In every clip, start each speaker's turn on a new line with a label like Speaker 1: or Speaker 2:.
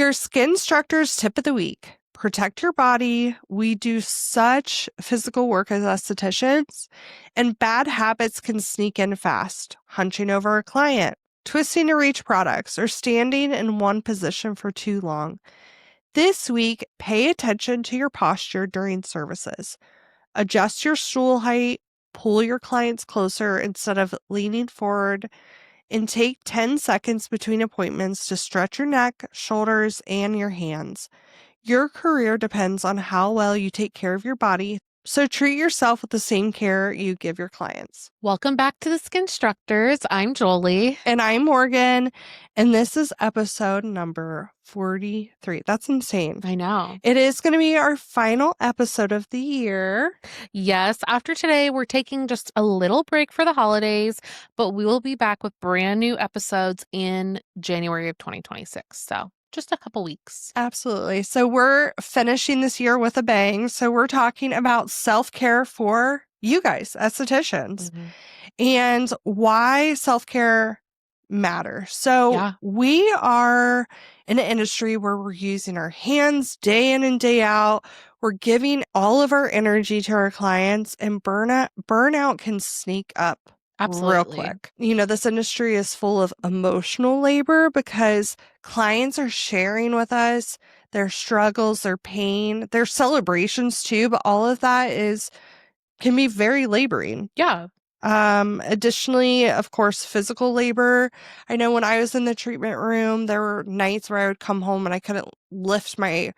Speaker 1: Your SkinStruxers tip of the week. Protect your body. We do such physical work as estheticians, and bad habits can sneak in fast. Hunching over a client, twisting to reach products, or standing in one position for too long. This week, pay attention to your posture during services. Adjust your stool height, pull your clients closer instead of leaning forward, and take 10 seconds between appointments to stretch your neck, shoulders, and your hands. Your career depends on how well you take care of your body, so treat yourself with the same care you give your clients.
Speaker 2: Welcome back to the SkinStruxers. I'm Jolie.
Speaker 1: And I'm Morgan, and this is episode number 43. That's insane.
Speaker 2: I know.
Speaker 1: It is going to be our final episode of the year.
Speaker 2: Yes, after today, we're taking just a little break for the holidays, but we will be back with brand new episodes in January of 2026. So just a couple weeks.
Speaker 1: Absolutely. So we're finishing this year with a bang. So we're talking about self-care for you guys, estheticians, and why self-care matters. So we are in an industry where we're using our hands day in and day out. We're giving all of our energy to our clients, and burnout can sneak up real quick. You know, this industry is full of emotional labor because clients are sharing with us their struggles, their pain, their celebrations too, but all of that can be very laboring.
Speaker 2: Yeah.
Speaker 1: Additionally, of course, physical labor. I know when I was in the treatment room, there were nights where I would come home and I couldn't lift my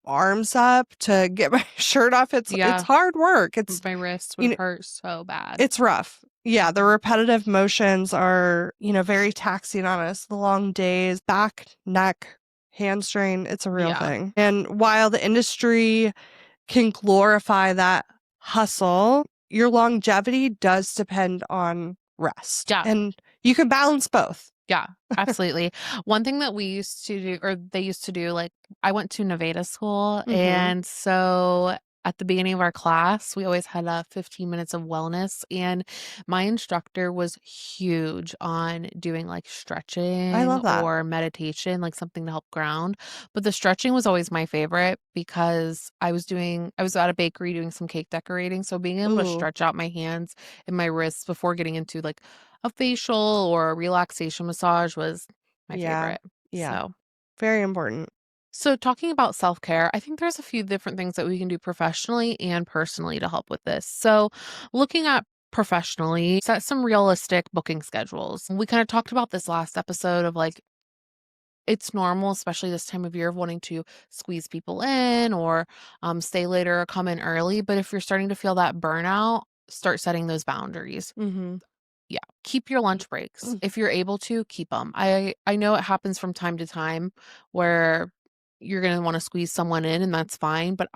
Speaker 1: arms up to get my shirt off. It's hard work.
Speaker 2: My wrists would hurt so bad.
Speaker 1: It's rough. Yeah, the repetitive motions are, very taxing on us. The long days, back, neck, hamstring, it's a real thing. And while the industry can glorify that hustle, your longevity does depend on rest.
Speaker 2: Yeah.
Speaker 1: And you can balance both.
Speaker 2: Yeah, absolutely. One thing that we used to do, or they used to do, like I went to Nevada school. And so at the beginning of our class, we always had 15 minutes of wellness. And my instructor was huge on doing like stretching or meditation, like something to help ground. But the stretching was always my favorite because I was at a bakery doing some cake decorating. So being able to stretch out my hands and my wrists before getting into like a facial or a relaxation massage was my favorite.
Speaker 1: Yeah.
Speaker 2: So
Speaker 1: very important.
Speaker 2: So talking about self-care, I think there's a few different things that we can do professionally and personally to help with this. So looking at professionally, set some realistic booking schedules. We kind of talked about this last episode of like, it's normal, especially this time of year, of wanting to squeeze people in or stay later or come in early. But if you're starting to feel that burnout, start setting those boundaries. Yeah. Keep your lunch breaks. If you're able to, keep them. I know it happens from time to time where you're going to want to squeeze someone in, and that's fine. But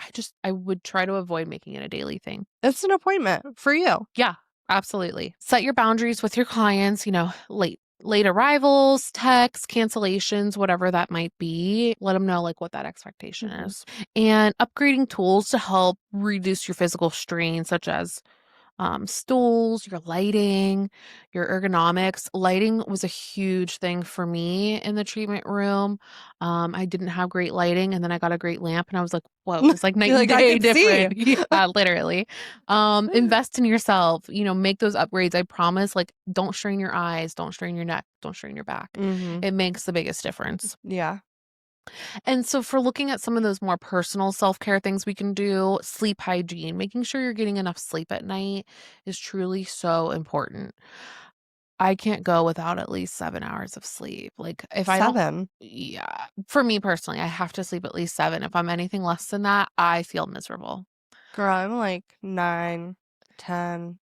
Speaker 2: I would try to avoid making it a daily thing.
Speaker 1: It's an appointment for you.
Speaker 2: Yeah, absolutely. Set your boundaries with your clients, late arrivals, texts, cancellations, whatever that might be. Let them know like what that expectation is. And upgrading tools to help reduce your physical strain, such as stools, your lighting, your ergonomics. Lighting was a huge thing for me in the treatment room. I didn't have great lighting, and then I got a great lamp, and I was like, whoa, it's like night and day different. Yeah, literally. Invest in yourself, make those upgrades. I promise, like, don't strain your eyes, don't strain your neck, don't strain your back. It makes the biggest difference.
Speaker 1: Yeah.
Speaker 2: And so for looking at some of those more personal self-care things we can do, sleep hygiene, making sure you're getting enough sleep at night is truly so important. I can't go without at least 7 hours of sleep. Like if I don't, yeah, for me personally, I have to sleep at least 7. If I'm anything less than that, I feel miserable.
Speaker 1: Girl, I'm like 9, 10.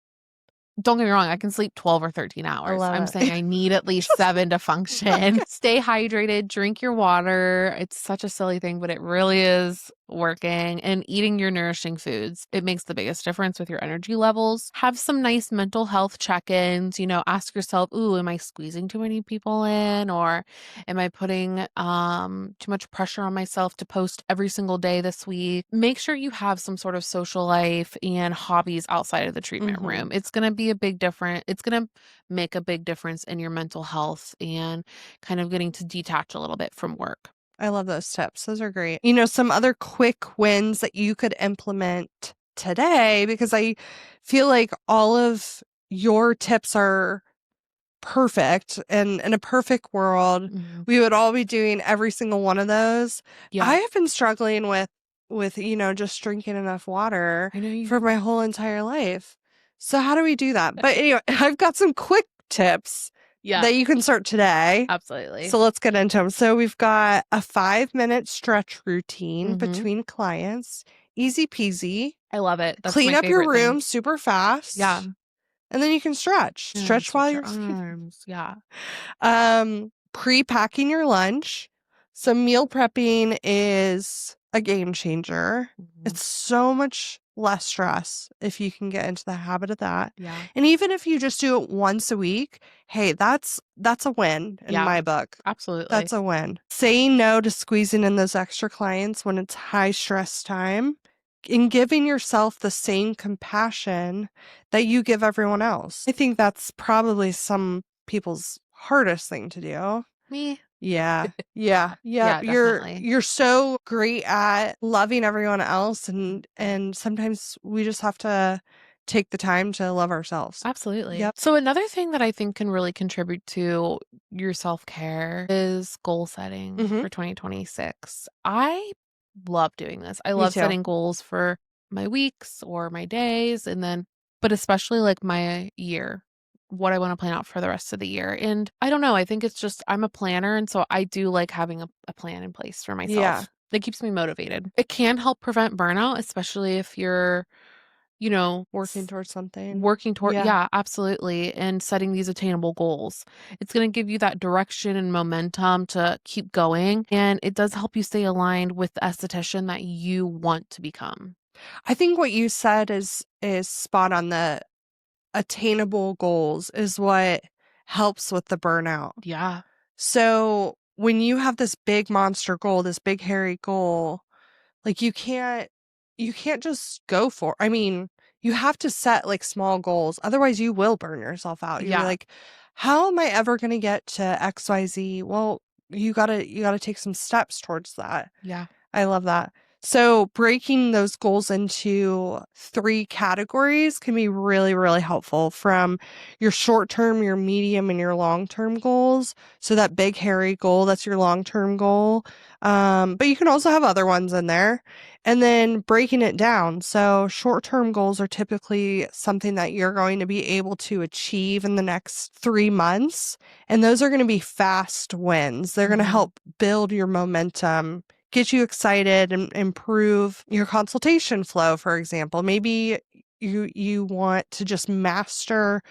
Speaker 2: Don't get me wrong, I can sleep 12 or 13 hours. I'm saying I need at least 7 to function. Stay hydrated, drink your water. It's such a silly thing, but it really is working. And eating your nourishing foods. It makes the biggest difference with your energy levels. Have some nice mental health check-ins. Ask yourself, ooh, am I squeezing too many people in? Or am I putting too much pressure on myself to post every single day this week? Make sure you have some sort of social life and hobbies outside of the treatment room. It's going to be a big difference. It's going to make a big difference in your mental health and kind of getting to detach a little bit from work.
Speaker 1: I love those tips. Those are great. Some other quick wins that you could implement today, because I feel like all of your tips are perfect, and in a perfect world, we would all be doing every single one of those. I have been struggling with just drinking enough water
Speaker 2: I know you.
Speaker 1: for my whole entire life. So how do we do that? But anyway, I've got some quick tips that you can start today.
Speaker 2: Absolutely.
Speaker 1: So let's get into them. So we've got a 5-minute stretch routine between clients. Easy peasy.
Speaker 2: I love it. That's
Speaker 1: Clean
Speaker 2: my
Speaker 1: up your
Speaker 2: favorite thing.
Speaker 1: room super fast.
Speaker 2: Yeah.
Speaker 1: And then you can stretch.
Speaker 2: Yeah,
Speaker 1: Stretch while
Speaker 2: your
Speaker 1: you're
Speaker 2: arms. Yeah.
Speaker 1: pre-packing your lunch. So meal prepping is a game changer. It's so much less stress if you can get into the habit of that.
Speaker 2: Yeah.
Speaker 1: And even if you just do it once a week, hey, that's a win in my book.
Speaker 2: Absolutely.
Speaker 1: That's a win. Saying no to squeezing in those extra clients when it's high stress time, and giving yourself the same compassion that you give everyone else. I think that's probably some people's hardest thing to do.
Speaker 2: Me.
Speaker 1: Yeah. Yeah.
Speaker 2: Yeah, definitely.
Speaker 1: You're so great at loving everyone else, and sometimes we just have to take the time to love ourselves.
Speaker 2: Absolutely.
Speaker 1: Yep.
Speaker 2: So another thing that I think can really contribute to your self-care is goal setting
Speaker 1: Mhm.
Speaker 2: for 2026. I love doing this. I
Speaker 1: Me
Speaker 2: love
Speaker 1: too.
Speaker 2: setting goals for my weeks or my days, and then but especially like my year, what I want to plan out for the rest of the year. And I don't know, I think it's just I'm a planner, and so I do like having a plan in place for myself.
Speaker 1: Yeah.
Speaker 2: That keeps me motivated. It can help prevent burnout, especially if you're
Speaker 1: Working towards something.
Speaker 2: working toward,
Speaker 1: Yeah.
Speaker 2: yeah, absolutely, and setting these attainable goals. It's going to give you that direction and momentum to keep going, and it does help you stay aligned with the esthetician that you want to become.
Speaker 1: I think what you said is spot on. The attainable goals is what helps with the burnout.
Speaker 2: Yeah.
Speaker 1: So when you have this big monster goal, this big hairy goal, like you can't just go for. I mean, you have to set like small goals. Otherwise you will burn yourself out. You're
Speaker 2: Yeah.
Speaker 1: like, how am I ever going to get to XYZ? Well, you got to take some steps towards that.
Speaker 2: Yeah.
Speaker 1: I love that. So breaking those goals into 3 categories can be really, really helpful, from your short-term, your medium, and your long-term goals. So that big, hairy goal, that's your long-term goal. But you can also have other ones in there. And then breaking it down. So short-term goals are typically something that you're going to be able to achieve in the next 3 months. And those are going to be fast wins. They're going to help build your momentum, get you excited, and improve your consultation flow, for example. Maybe you want to just master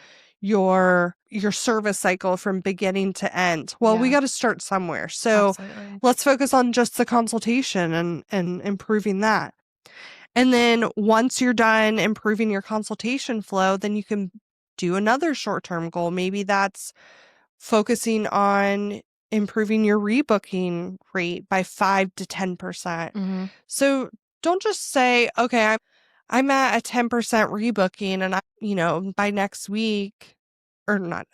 Speaker 1: your service cycle from beginning to end. Well, we got to start somewhere. So
Speaker 2: Absolutely.
Speaker 1: let's focus on just the consultation and improving that. And then once you're done improving your consultation flow, then you can do another short-term goal. Maybe that's focusing on improving your rebooking rate by 5 to 10%. So don't just say, okay, I'm at a 10% rebooking, and by next week, or not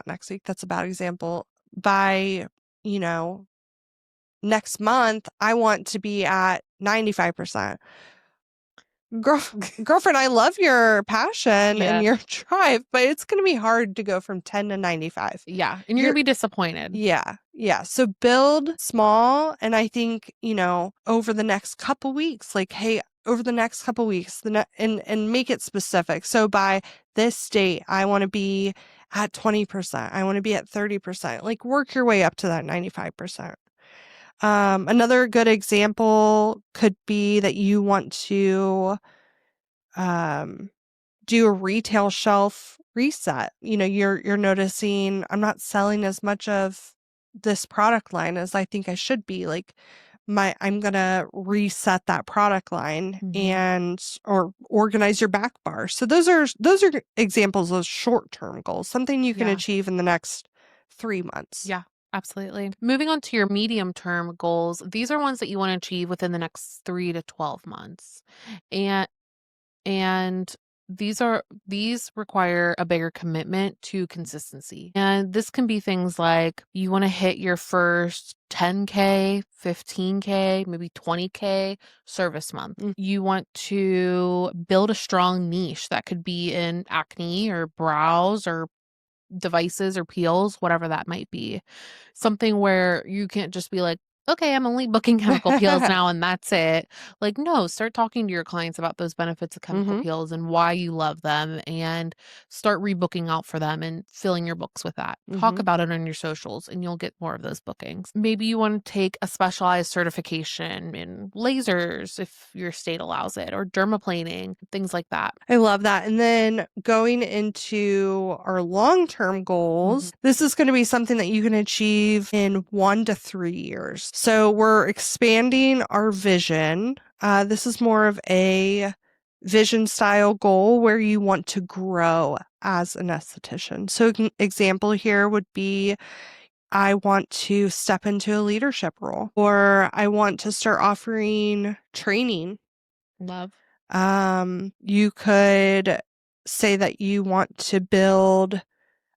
Speaker 1: next week, that's a bad example. By, next month, I want to be at 95%. Girlfriend, I love your passion and your drive, but it's going to be hard to go from 10 to 95.
Speaker 2: Yeah. And you're going to be disappointed.
Speaker 1: Yeah. Yeah. So build small. And I think, over the next couple weeks, like, hey, over the next couple weeks, and make it specific. So by this date, I want to be at 20%. I want to be at 30%. Like, work your way up to that 95%. Another good example could be that you want to do a retail shelf reset. You're noticing, I'm not selling as much of this product line as I think I should be. Like, I'm gonna reset that product line or organize your back bar. So those are examples of short-term goals, something you can achieve in the next 3 months.
Speaker 2: Yeah. Absolutely. Moving on to your medium term goals, these are ones that you want to achieve within the next 3 to 12 months. And these require a bigger commitment to consistency. And this can be things like you want to hit your first 10K, 15K, maybe 20K service month. You want to build a strong niche that could be in acne or brows or devices or peels, whatever that might be. Something where you can't just be like, okay, I'm only booking chemical peels now and that's it. Like, no, start talking to your clients about those benefits of chemical peels and why you love them, and start rebooking out for them and filling your books with that. Talk about it on your socials and you'll get more of those bookings. Maybe you want to take a specialized certification in lasers if your state allows it, or dermaplaning, things like that.
Speaker 1: I love that. And then going into our long-term goals, this is going to be something that you can achieve in 1 to 3 years. So we're expanding our vision. This is more of a vision style goal where you want to grow as an esthetician. So an example here would be, I want to step into a leadership role, or I want to start offering training.
Speaker 2: Love.
Speaker 1: You could say that you want to build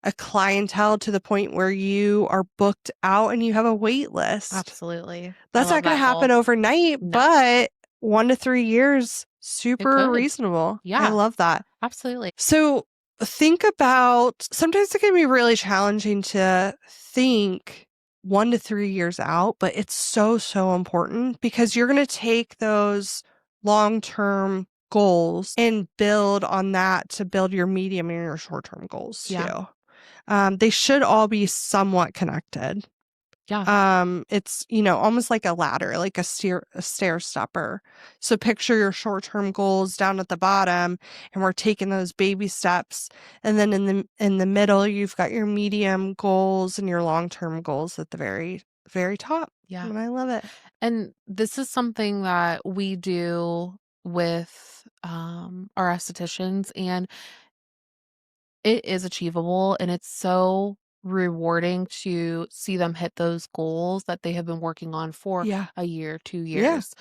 Speaker 1: a clientele to the point where you are booked out and you have a wait list.
Speaker 2: Absolutely.
Speaker 1: That's not going to happen overnight, but 1 to 3 years, super reasonable.
Speaker 2: Yeah.
Speaker 1: I love that.
Speaker 2: Absolutely.
Speaker 1: So think about, sometimes it can be really challenging to think 1 to 3 years out, but it's so, so important because you're going to take those long-term goals and build on that to build your medium and your short-term goals too. They should all be somewhat connected. It's, almost like a ladder, like a stair stepper. So picture your short-term goals down at the bottom, and we're taking those baby steps. And then in the middle, you've got your medium goals and your long-term goals at the very, very top.
Speaker 2: Yeah.
Speaker 1: And I love it.
Speaker 2: And this is something that we do with our estheticians, and it is achievable, and it's so rewarding to see them hit those goals that they have been working on for a year, 2 years.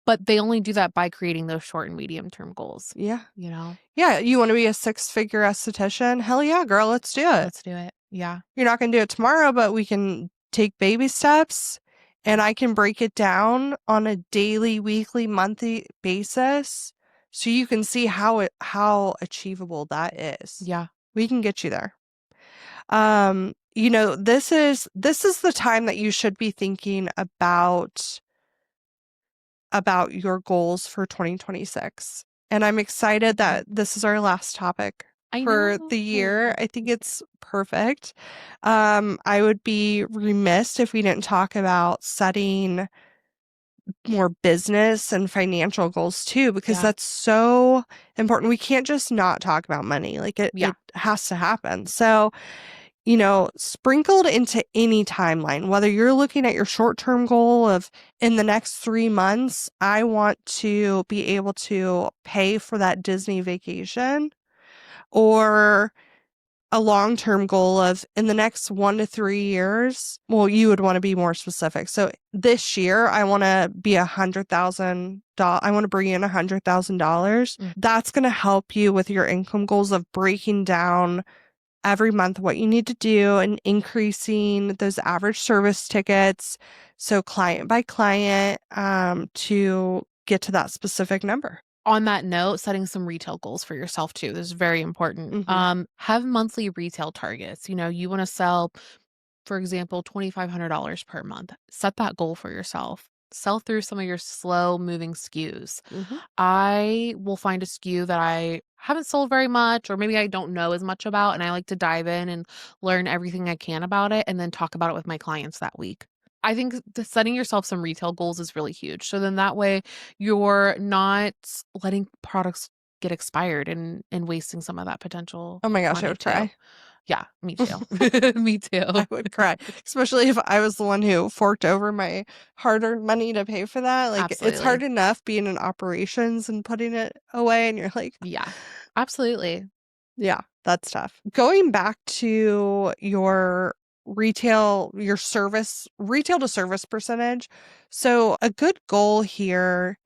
Speaker 2: But they only do that by creating those short and medium term goals.
Speaker 1: Yeah.
Speaker 2: Yeah.
Speaker 1: You want to be a 6-figure esthetician? Hell yeah, girl. Let's do it.
Speaker 2: Let's do it. Yeah.
Speaker 1: You're not going to do it tomorrow, but we can take baby steps, and I can break it down on a daily, weekly, monthly basis so you can see how achievable that is.
Speaker 2: Yeah.
Speaker 1: We can get you there. This is the time that you should be thinking about your goals for 2026. And I'm excited that this is our last topic for the year. I think it's perfect. I would be remiss if we didn't talk about setting more business and financial goals too, because that's so important. We can't just not talk about money. Like it has to happen. So, sprinkled into any timeline, whether you're looking at your short-term goal of in the next 3 months, I want to be able to pay for that Disney vacation, or a long-term goal of in the next 1 to 3 years. Well, you would want to be more specific. So this year, I want to be $100,000. I want to bring in $100,000. That's going to help you with your income goals of breaking down every month what you need to do and increasing those average service tickets. So client by client, to get to that specific number.
Speaker 2: On that note, setting some retail goals for yourself too. This is very important. Have monthly retail targets. You want to sell, for example, $2,500 per month. Set that goal for yourself. Sell through some of your slow moving SKUs. I will find a SKU that I haven't sold very much, or maybe I don't know as much about, and I like to dive in and learn everything I can about it and then talk about it with my clients that week. I think setting yourself some retail goals is really huge. So then that way you're not letting products get expired and wasting some of that potential.
Speaker 1: Oh my gosh, I would cry.
Speaker 2: Yeah, me too. Me too.
Speaker 1: I would cry, especially if I was the one who forked over my hard-earned money to pay for that. Like, it's hard enough being in operations and putting it away, and you're like,
Speaker 2: yeah, absolutely.
Speaker 1: Yeah, that's tough. Going back to your retail to service percentage. So a good goal here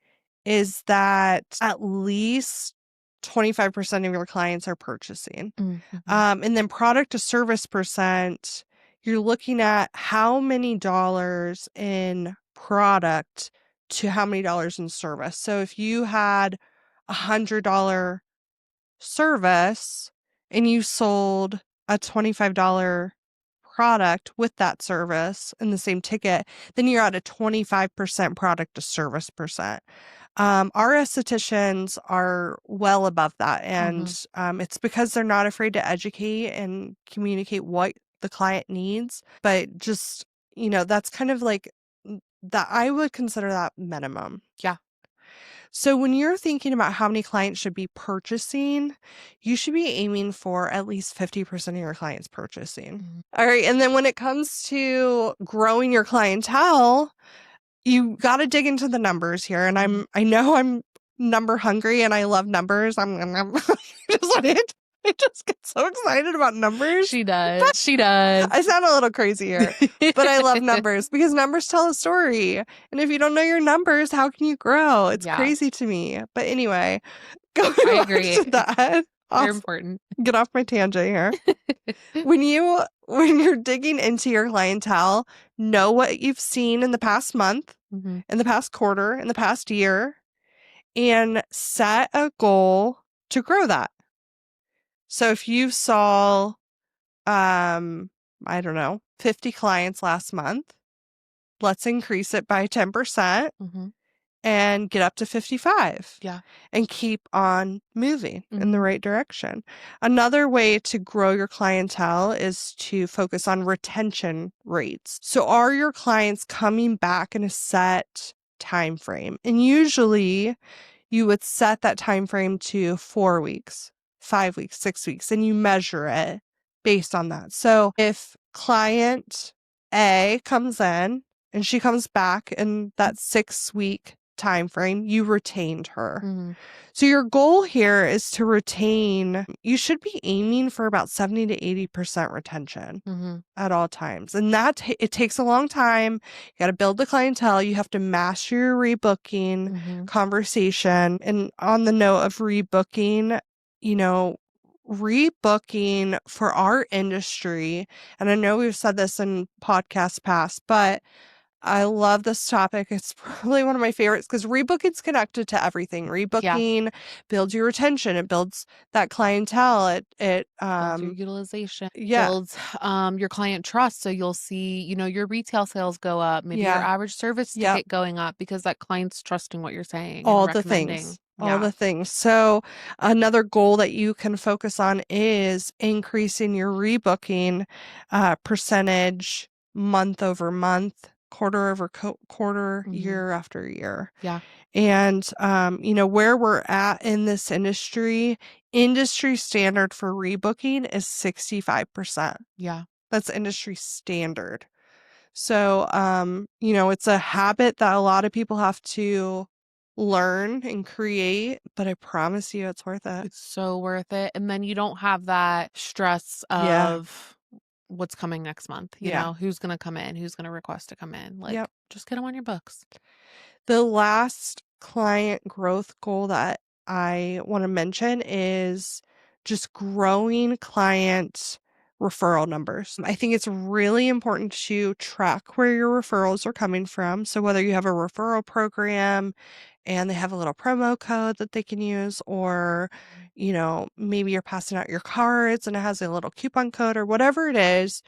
Speaker 1: is that at least 25% of your clients are purchasing.
Speaker 2: Mm-hmm.
Speaker 1: And then product to service percent, you're looking at how many dollars in product to how many dollars in service. So if you had $100 service and you sold a $25 product with that service in the same ticket, then you're at a 25% product to service percent. Our estheticians are well above that. And it's because they're not afraid to educate and communicate what the client needs. But just, that's kind of like that. I would consider that minimum.
Speaker 2: Yeah.
Speaker 1: So when you're thinking about how many clients should be purchasing, you should be aiming for at least 50% of your clients purchasing.
Speaker 2: Mm-hmm.
Speaker 1: All right. And then when it comes to growing your clientele, you got to dig into the numbers here. And I know I'm number hungry and I love numbers. I just get so excited about numbers.
Speaker 2: She does. She does.
Speaker 1: I sound a little crazy here, but I love numbers because numbers tell a story. And if you don't know your numbers, how can you grow? It's crazy to me. But anyway,
Speaker 2: I agree.
Speaker 1: To that.
Speaker 2: Very important.
Speaker 1: Get off my tangent here. When you're digging into your clientele, know what you've seen in the past month, in the past quarter, in the past year, and set a goal to grow that. So if you saw, I don't know, 50 clients last month, let's increase it by 10%. And get up to 55.
Speaker 2: Yeah.
Speaker 1: And keep on moving in the right direction. Another way to grow your clientele is to focus on retention rates. So are your clients coming back in a set time frame? And usually you would set that time frame to 4 weeks, 5 weeks, 6 weeks, and you measure it based on that. So if client A comes in and she comes back in that 6-week time frame, you retained her. So your goal here is to retain. You should be aiming for about 70 to 80% retention at all times. And it takes a long time. You got to build the clientele. You have to master your rebooking conversation. And on the note of rebooking, rebooking for our industry, and I know we've said this in podcasts past, but I love this topic. It's probably one of my favorites because rebooking's connected to everything. Rebooking builds your retention. It builds that clientele. It
Speaker 2: builds your utilization.
Speaker 1: Yeah.
Speaker 2: Builds your client trust. So you'll see, your retail sales go up, maybe your average service ticket going up because that client's trusting what you're saying.
Speaker 1: All
Speaker 2: and
Speaker 1: the
Speaker 2: recommending.
Speaker 1: things. All the things. So another goal that you can focus on is increasing your rebooking percentage month over month, quarter over quarter, year after year.
Speaker 2: Yeah.
Speaker 1: And, where we're at in this industry standard for rebooking is 65%.
Speaker 2: Yeah.
Speaker 1: That's industry standard. So, it's a habit that a lot of people have to learn and create, but I promise you it's worth it.
Speaker 2: It's so worth it. And then you don't have that stress of what's coming next month. You know, who's going to come in, who's going to request to come in. Like, just get them on your books.
Speaker 1: The last client growth goal that I want to mention is just growing client referral numbers. I think it's really important to track where your referrals are coming from. So whether you have a referral program and they have a little promo code that they can use, or, maybe you're passing out your cards and it has a little coupon code or whatever it is,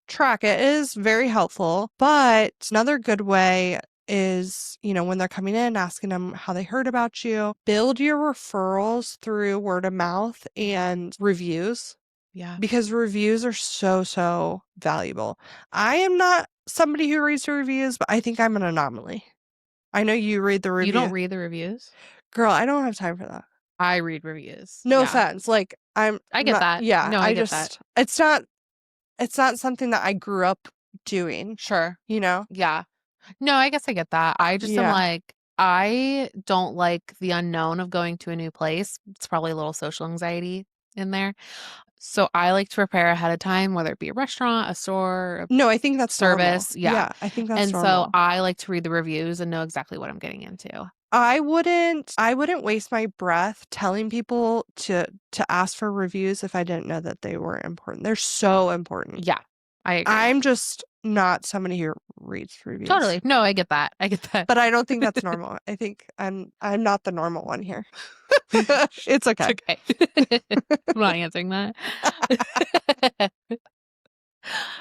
Speaker 1: track it. It is very helpful. But another good way is, when they're coming in, asking them how they heard about you. Build your referrals through word of mouth and reviews.
Speaker 2: Yeah.
Speaker 1: Because reviews are so, so valuable. I am not somebody who reads the reviews, but I think I'm an anomaly. I know you read the reviews.
Speaker 2: You don't read the reviews?
Speaker 1: Girl, I don't have time for that.
Speaker 2: I read reviews.
Speaker 1: No offense. Like,
Speaker 2: I get that.
Speaker 1: Yeah.
Speaker 2: No, I get that.
Speaker 1: It's not something that I grew up doing.
Speaker 2: Sure.
Speaker 1: Yeah.
Speaker 2: No, I guess I get that. I just am like, I don't like the unknown of going to a new place. It's probably a little social anxiety in there. So I like to prepare ahead of time, whether it be a restaurant, a store,
Speaker 1: No, I think that's
Speaker 2: service.
Speaker 1: Normal. Yeah, I think that's normal.
Speaker 2: So I like to read the reviews and know exactly what I'm getting into.
Speaker 1: I wouldn't waste my breath telling people to ask for reviews if I didn't know that they were important. They're so important.
Speaker 2: Yeah, I agree.
Speaker 1: I'm just not somebody who reads reviews.
Speaker 2: Totally. No, I get that.
Speaker 1: But I don't think that's normal. I think I'm not the normal one here. It's okay.
Speaker 2: Okay. I'm not answering that.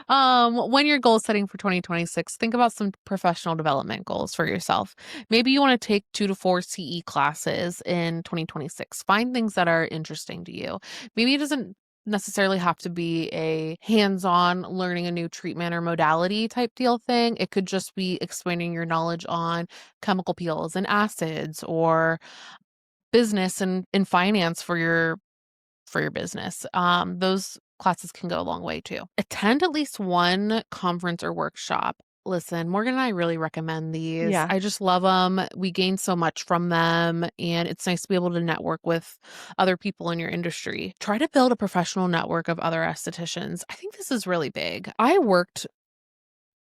Speaker 2: When you're goal setting for 2026, think about some professional development goals for yourself. Maybe you want to take 2 to 4 CE classes in 2026. Find things that are interesting to you. Maybe it doesn't necessarily have to be a hands-on learning a new treatment or modality type deal thing. It could just be expanding your knowledge on chemical peels and acids, or business and finance for your business. Those classes can go a long way too. Attend at least one conference or workshop. Listen, Morgan and I really recommend these.
Speaker 1: Yeah.
Speaker 2: I just love them. We gain so much from them, and it's nice to be able to network with other people in your industry. Try to build a professional network of other estheticians. I think this is really big. I worked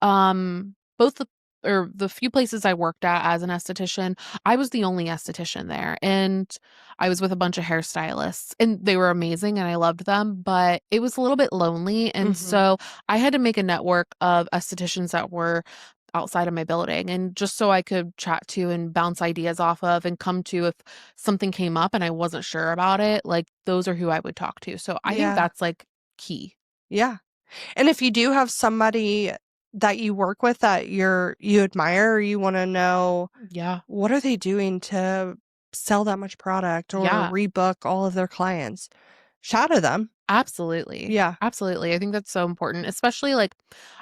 Speaker 2: both the few places I worked at as an esthetician, I was the only esthetician there, and I was with a bunch of hairstylists, and they were amazing and I loved them, but it was a little bit lonely, and so I had to make a network of estheticians that were outside of my building, and just so I could chat to and bounce ideas off of and come to if something came up and I wasn't sure about it, like, those are who I would talk to. So I think that's, like, key.
Speaker 1: Yeah. And if you do have somebody that you work with that you admire, or you want to know
Speaker 2: Yeah.
Speaker 1: what are they doing to sell that much product or
Speaker 2: Yeah.
Speaker 1: rebook all of their clients, shadow them.
Speaker 2: Absolutely.
Speaker 1: Yeah.
Speaker 2: Absolutely. I think that's so important, especially like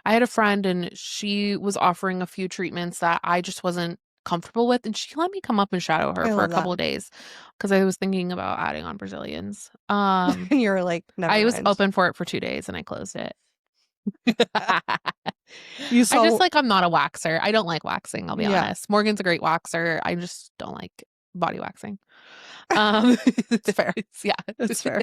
Speaker 2: I had a friend and she was offering a few treatments that I just wasn't comfortable with. And she let me come up and shadow her
Speaker 1: I
Speaker 2: for a
Speaker 1: love that.
Speaker 2: couple of days because I was thinking about adding on Brazilians.
Speaker 1: And you're like, never
Speaker 2: I was
Speaker 1: mind.
Speaker 2: open for it for 2 days and I closed it.
Speaker 1: You
Speaker 2: I just
Speaker 1: saw,
Speaker 2: I'm not a waxer. I don't like waxing, I'll be
Speaker 1: yeah,
Speaker 2: honest. Morgan's a great waxer. I just don't like body waxing.
Speaker 1: it's fair.
Speaker 2: Yeah.
Speaker 1: It's fair.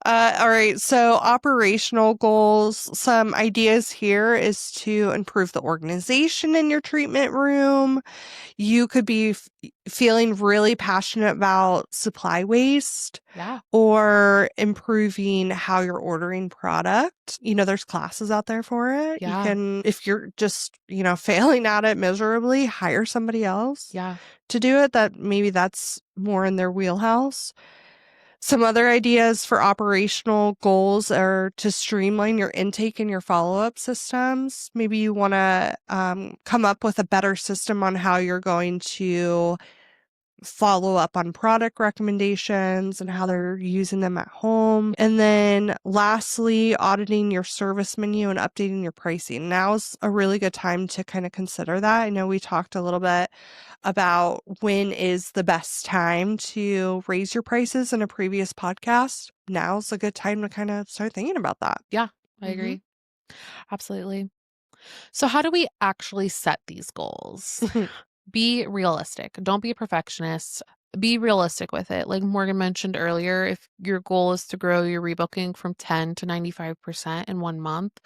Speaker 1: All right. So operational goals, some ideas here is to improve the organization in your treatment room. You could be feeling really passionate about supply waste.
Speaker 2: Yeah.
Speaker 1: Or improving how you're ordering product. There's classes out there for it. You
Speaker 2: Yeah.
Speaker 1: can, if you're just, failing at it miserably, hire somebody else
Speaker 2: Yeah.
Speaker 1: to do it. That's more in their wheelhouse. Some other ideas for operational goals are to streamline your intake and your follow-up systems. Maybe you want to come up with a better system on how you're going to follow up on product recommendations and how they're using them at home. And then lastly, auditing your service menu and updating your pricing. Now's a really good time to kind of consider that. I know we talked a little bit about when is the best time to raise your prices in a previous podcast. Now's a good time to kind of start thinking about that.
Speaker 2: Yeah, I agree. Absolutely. So how do we actually set these goals? Be realistic. Don't be a perfectionist. Be realistic with it. Like Morgan mentioned earlier, if your goal is to grow your rebooking from 10 to 95% in 1 month,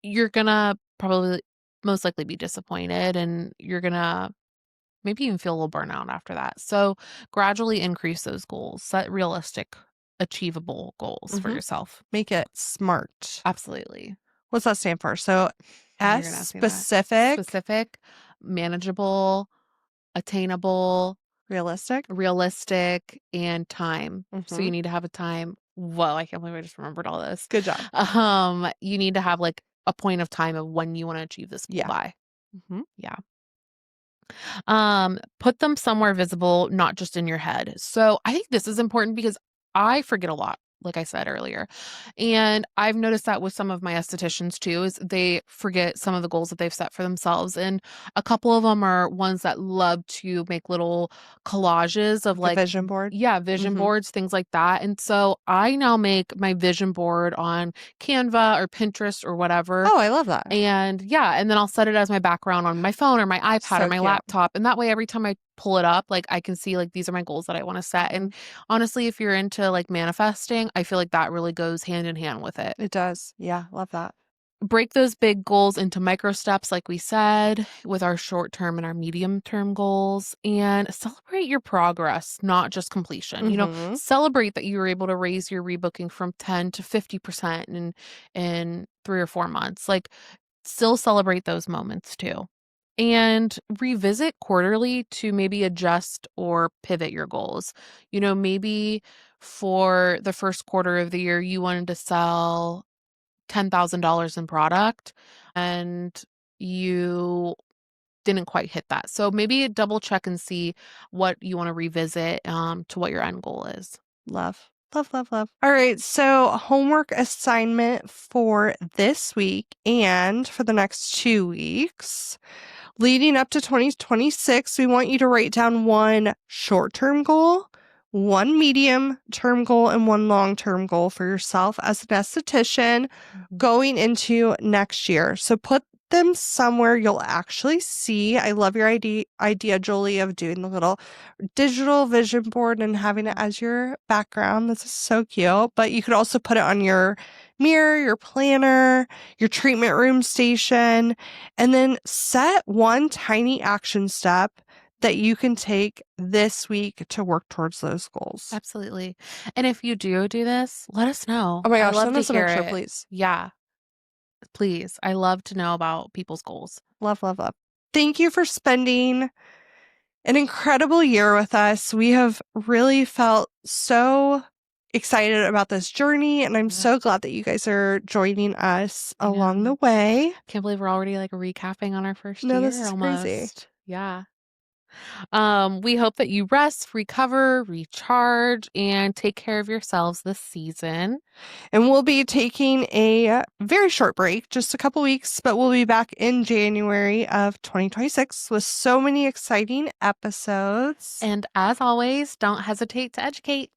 Speaker 2: you're gonna probably most likely be disappointed, and you're gonna maybe even feel a little burnout after that. So gradually increase those goals. Set realistic, achievable goals for yourself.
Speaker 1: Make it SMART.
Speaker 2: Absolutely.
Speaker 1: What's that stand for? So
Speaker 2: You're
Speaker 1: S,
Speaker 2: gonna ask me that. Specific, manageable, attainable, realistic, and time. So you need to have a time. Whoa, I can't believe I just remembered all this.
Speaker 1: Good job.
Speaker 2: You need to have like a point of time of when you want to achieve this goal by. Yeah. Put them somewhere visible, not just in your head. So I think this is important because I forget a lot, like I said earlier. And I've noticed that with some of my estheticians too, is they forget some of the goals that they've set for themselves. And a couple of them are ones that love to make little collages of like
Speaker 1: vision board.
Speaker 2: Yeah, vision boards, things like that. And so I now make my vision board on Canva or Pinterest or whatever.
Speaker 1: Oh, I love that.
Speaker 2: And yeah, and then I'll set it as my background on my phone or my iPad or my laptop. And that way, every time I pull it up, like I can see like these are my goals that I want to set. And honestly, if you're into like manifesting, I feel like that really goes hand in hand with it.
Speaker 1: It does. Yeah, love that.
Speaker 2: break those big goals into micro steps, like we said, with our short term and our medium term goals, and celebrate your progress, not just completion. Celebrate that you were able to raise your rebooking from 10 to 50% in 3 or 4 months. Like, still celebrate those moments too. And revisit quarterly to maybe adjust or pivot your goals. Maybe for the first quarter of the year, you wanted to sell $10,000 in product and you didn't quite hit that. So maybe double check and see what you want to revisit to what your end goal is.
Speaker 1: Love. Love, love, love. All right. So, homework assignment for this week and for the next 2 weeks. Leading up to 2026, we want you to write down one short-term goal, one medium-term goal, and one long-term goal for yourself as an esthetician going into next year. So put them somewhere you'll actually see. I love your idea, Jolie, of doing the little digital vision board and having it as your background. This is so cute. But you could also put it on your mirror, your planner, your treatment room station, and then set one tiny action step that you can take this week to work towards those goals.
Speaker 2: Absolutely. And if you do this, let us know.
Speaker 1: Oh my gosh,
Speaker 2: I'd love
Speaker 1: send
Speaker 2: to
Speaker 1: us a
Speaker 2: hear
Speaker 1: picture,
Speaker 2: it.
Speaker 1: please.
Speaker 2: Yeah. Please. I love to know about people's goals.
Speaker 1: Love, love, love. Thank you for spending an incredible year with us. We have really felt so excited about this journey, and I'm so glad that you guys are joining us along the way.
Speaker 2: Can't believe we're already like recapping on our first
Speaker 1: No,
Speaker 2: year
Speaker 1: this is
Speaker 2: almost.
Speaker 1: crazy.
Speaker 2: Yeah. We hope that you rest, recover, recharge, and take care of yourselves this season.
Speaker 1: And we'll be taking a very short break, just a couple weeks, but we'll be back in January of 2026 with so many exciting episodes.
Speaker 2: And as always, don't hesitate to educate.